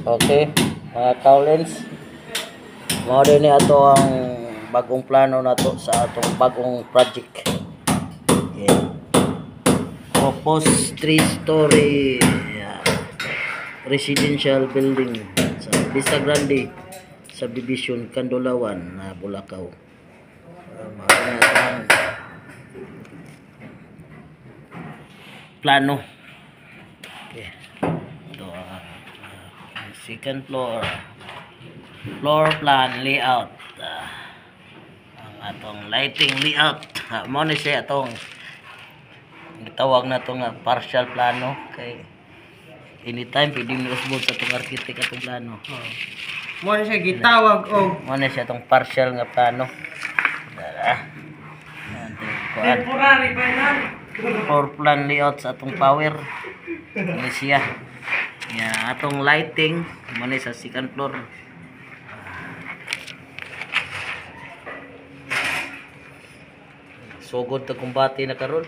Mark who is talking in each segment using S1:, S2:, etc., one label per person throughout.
S1: Okay, mga Kaolins, mao din ni ato ang bagong plano nato sa atong bagong project. Yeah. Proposed 3-story residential building sa Vista Grande Subdivision, Candolawan, Bulacau. Mao na ang plano. Okay. Ito second floor plan layout, ang atong lighting layout. Mao ni siya atong gitawag na to nga partial plano, kay anytime pwede mo usbon sa atong architect atong plano.
S2: Mo na siya gitawag og
S1: Mao ni siya atong partial nga plano.
S2: temporary pa yan.
S1: Floor plan layout sa atong power. Ano siya? Yeah, atong lighting mo ni sa second floor. Sugod ta kumbati na karon.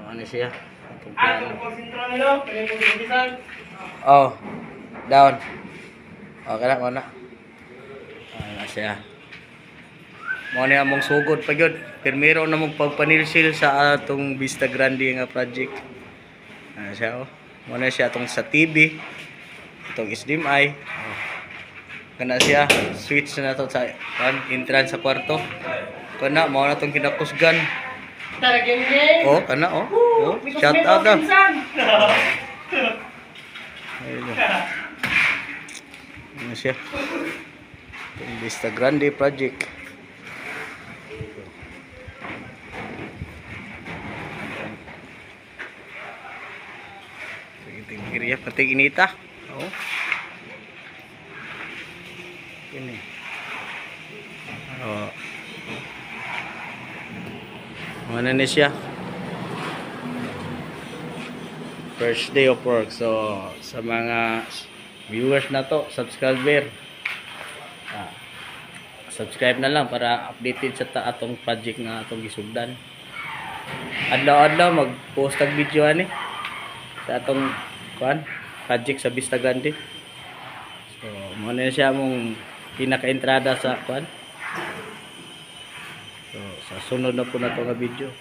S1: Ano siya? Atong plano.
S2: Atong konsentro nilo, kaya mo gibisan.
S1: Oh, down. Oh, kana mo na. Ano siya? Mo ni among sugod pa gyud. Permiro na mong pagpanilsil sa atong Vista Grande nga project. Ano siya oh. Mo na siya atong sa TV. Itong HDMI. Oh. Kana siya, switch na to sa entrance sa kwarto. Kana mo na tong kinakusgan.
S2: Tara game.
S1: Oh, kana oh. Oh, shout out ah. Ayun. Ano siya? Itong Vista Grande project. Tingkiriya pati inita. Oh. Ini. Oh. Mana ni siya? First day of work. So, sa mga viewers na to, subscriber. Subscribe na lang para updated sa atong project na atong gisugdan. Adlaw-adlaw mag-post ang video ani sa atong project sa Vista Grande. So, mo na siya mong pinaka-entrada sa So, sa sunod na po na to nga video.